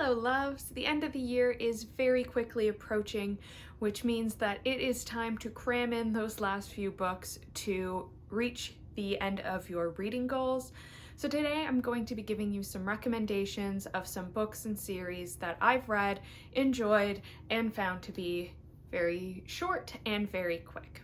Hello loves! The end of the year is very quickly approaching, which means that it is time to cram in those last few books to reach the end of your reading goals. So today I'm going to be giving you some recommendations of some books and series that I've read, enjoyed, and found to be very short and very quick.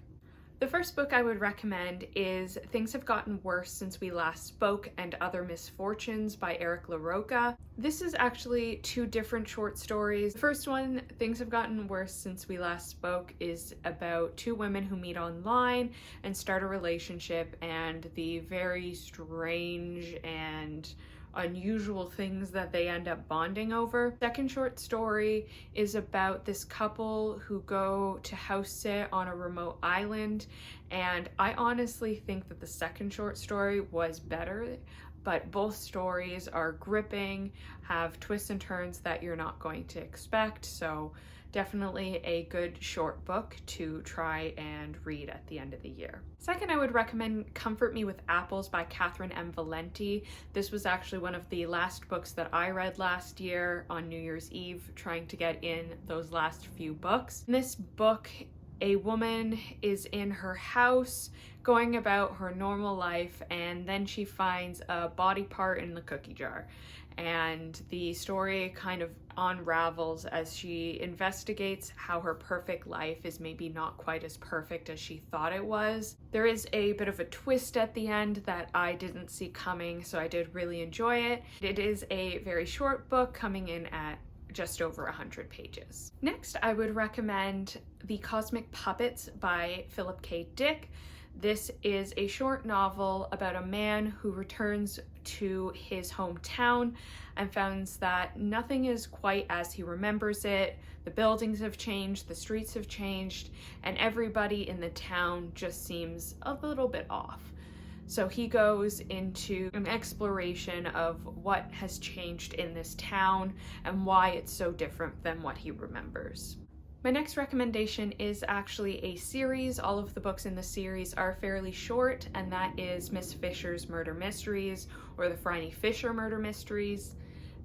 The first book I would recommend is Things Have Gotten Worse Since We Last Spoke and Other Misfortunes by Eric LaRocca. This is actually two different short stories. The first one, Things Have Gotten Worse Since We Last Spoke, is about two women who meet online and start a relationship and the very strange and unusual things that they end up bonding over. Second short story is about this couple who go to house sit on a remote island, and I honestly think that the second short story was better, but both stories are gripping, have twists and turns that you're not going to expect, so definitely a good short book to try and read at the end of the year. Second, I would recommend Comfort Me with Apples by Catherine M. Valenti. This was actually one of the last books that I read last year on New Year's Eve, trying to get in those last few books. In this book, a woman is in her house going about her normal life, and then she finds a body part in the cookie jar. And the story kind of unravels as she investigates how her perfect life is maybe not quite as perfect as she thought it was. There is a bit of a twist at the end that I didn't see coming, so I did really enjoy it. It is a very short book, coming in at just over 100 pages. Next, I would recommend The Cosmic Puppets by Philip K. Dick. This is a short novel about a man who returns to his hometown and finds that nothing is quite as he remembers it. The buildings have changed, the streets have changed, and everybody in the town just seems a little bit off. So he goes into an exploration of what has changed in this town and why it's so different than what he remembers. My next recommendation is actually a series. All of the books in the series are fairly short, and that is Miss Fisher's Murder Mysteries, or the Phryne Fisher Murder Mysteries.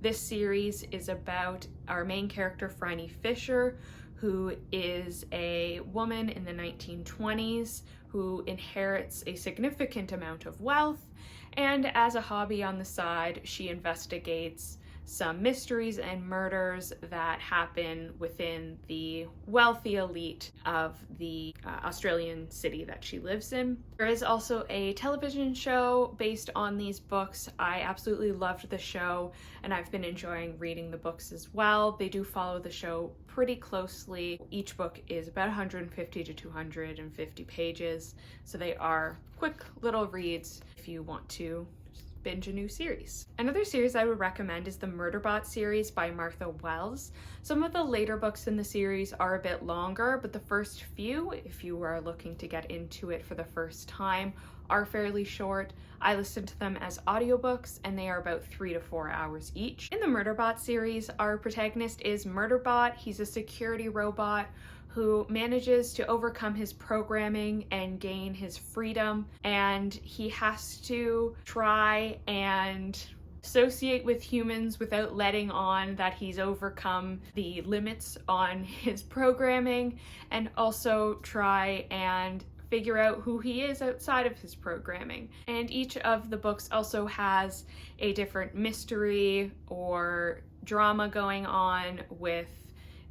This series is about our main character, Phryne Fisher, who is a woman in the 1920s who inherits a significant amount of wealth, and as a hobby on the side, she investigates some mysteries and murders that happen within the wealthy elite of the Australian city that she lives in. There is also a television show based on these books. I absolutely loved the show, and I've been enjoying reading the books as well. They do follow the show pretty closely. Each book is about 150 to 250 pages, so they are quick little reads if you want to binge a new series. Another series I would recommend is the Murderbot series by Martha Wells. Some of the later books in the series are a bit longer, but the first few, if you are looking to get into it for the first time, are fairly short. I listened to them as audiobooks, and they are about 3 to 4 hours each. In the Murderbot series, our protagonist is Murderbot. He's a security robot who manages to overcome his programming and gain his freedom, and he has to try and associate with humans without letting on that he's overcome the limits on his programming, and also try and figure out who he is outside of his programming. And each of the books also has a different mystery or drama going on with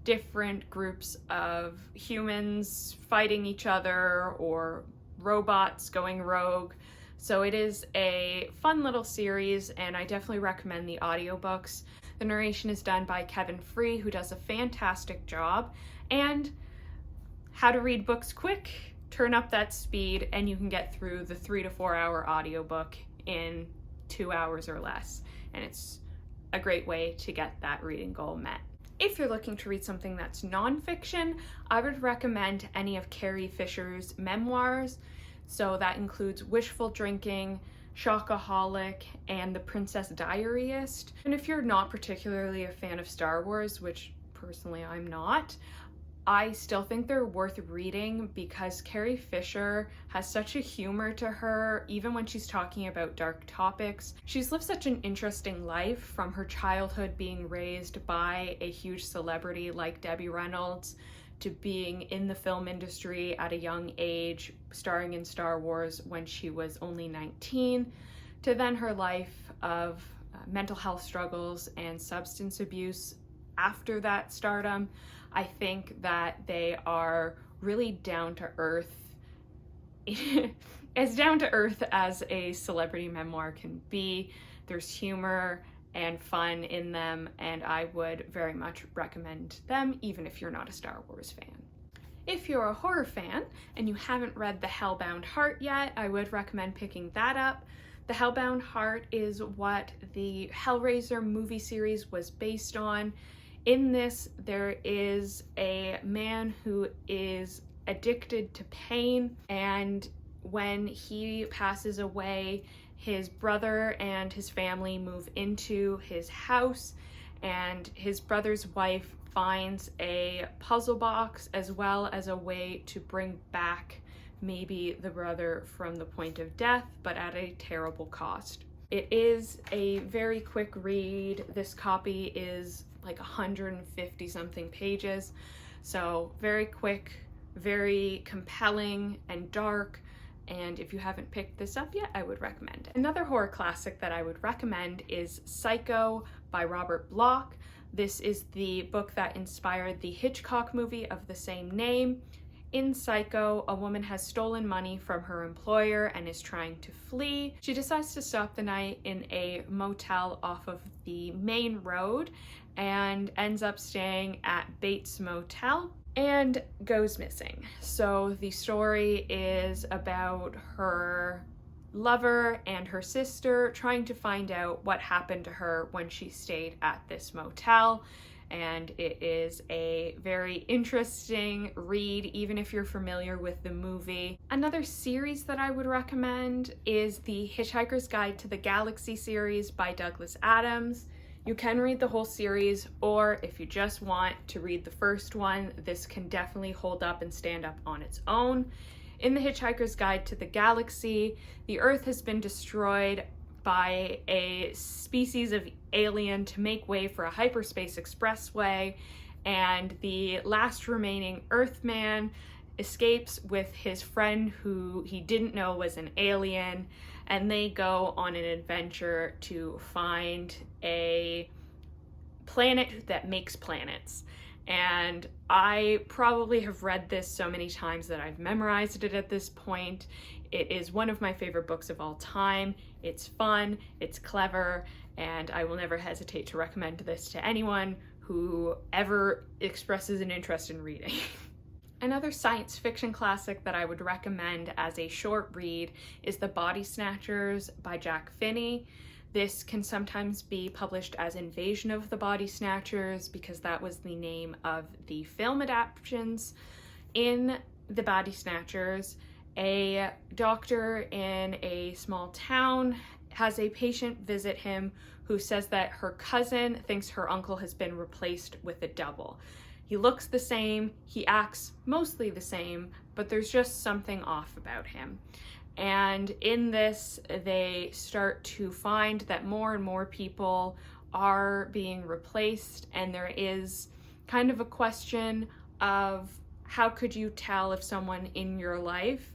different groups of humans fighting each other or robots going rogue. So it is a fun little series, and I definitely recommend the audiobooks. The narration is done by Kevin Free, who does a fantastic job. And how to read books quick, turn up that speed, and you can get through the 3 to 4 hour audiobook in 2 hours or less. And it's a great way to get that reading goal met. If you're looking to read something that's nonfiction, I would recommend any of Carrie Fisher's memoirs. So that includes Wishful Drinking, Shockaholic, and The Princess Diaryist. And if you're not particularly a fan of Star Wars, which personally I'm not, I still think they're worth reading because Carrie Fisher has such a humor to her, even when she's talking about dark topics. She's lived such an interesting life, from her childhood being raised by a huge celebrity like Debbie Reynolds, to being in the film industry at a young age, starring in Star Wars when she was only 19, to then her life of mental health struggles and substance abuse after that stardom. I think that they are really down to earth, as down to earth as a celebrity memoir can be. There's humor and fun in them, and I would very much recommend them, even if you're not a Star Wars fan. If you're a horror fan and you haven't read The Hellbound Heart yet, I would recommend picking that up. The Hellbound Heart is what the Hellraiser movie series was based on. In this, there is a man who is addicted to pain, and when he passes away, his brother and his family move into his house, and his brother's wife finds a puzzle box as well as a way to bring back maybe the brother from the point of death, but at a terrible cost. It is a very quick read. This copy is like 150 something pages, so very quick, very compelling and dark, and if you haven't picked this up yet, I would recommend it. Another horror classic that I would recommend is Psycho by Robert Bloch. This is the book that inspired the Hitchcock movie of the same name. In Psycho, a woman has stolen money from her employer and is trying to flee. She decides to stop the night in a motel off of the main road and ends up staying at Bates Motel and goes missing. So the story is about her lover and her sister trying to find out what happened to her when she stayed at this motel. And it is a very interesting read, even if you're familiar with the movie. Another series that I would recommend is the Hitchhiker's Guide to the Galaxy series by Douglas Adams. You can read the whole series, or if you just want to read the first one, this can definitely hold up and stand up on its own. In the Hitchhiker's Guide to the Galaxy, the Earth has been destroyed by a species of alien to make way for a hyperspace expressway, and the last remaining Earthman escapes with his friend who he didn't know was an alien, and they go on an adventure to find a planet that makes planets. And I probably have read this so many times that I've memorized it at this point. It is one of my favorite books of all time. It's fun, it's clever, and I will never hesitate to recommend this to anyone who ever expresses an interest in reading. Another science fiction classic that I would recommend as a short read is The Body Snatchers by Jack Finney. This can sometimes be published as Invasion of the Body Snatchers because that was the name of the film adaptations. In The Body Snatchers, a doctor in a small town has a patient visit him who says that her cousin thinks her uncle has been replaced with a double. He looks the same, he acts mostly the same, but there's just something off about him. And in this, they start to find that more and more people are being replaced, and there is kind of a question of how could you tell if someone in your life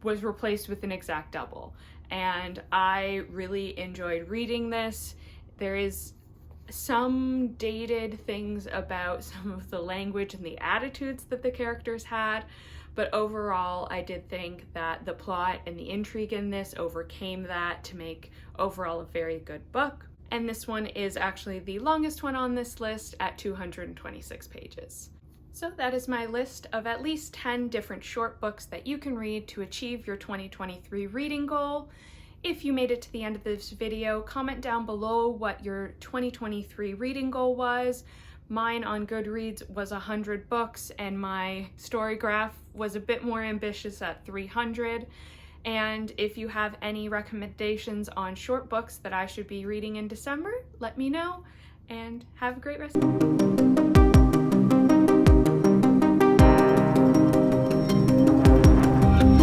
was replaced with an exact double. And I really enjoyed reading this. There is some dated things about some of the language and the attitudes that the characters had, but overall I did think that the plot and the intrigue in this overcame that to make overall a very good book. And this one is actually the longest one on this list at 226 pages. So that is my list of at least 10 different short books that you can read to achieve your 2023 reading goal. If you made it to the end of this video, comment down below what your 2023 reading goal was. Mine on Goodreads was 100 books, and my story graph was a bit more ambitious at 300. And if you have any recommendations on short books that I should be reading in December, let me know, and have a great rest of the day.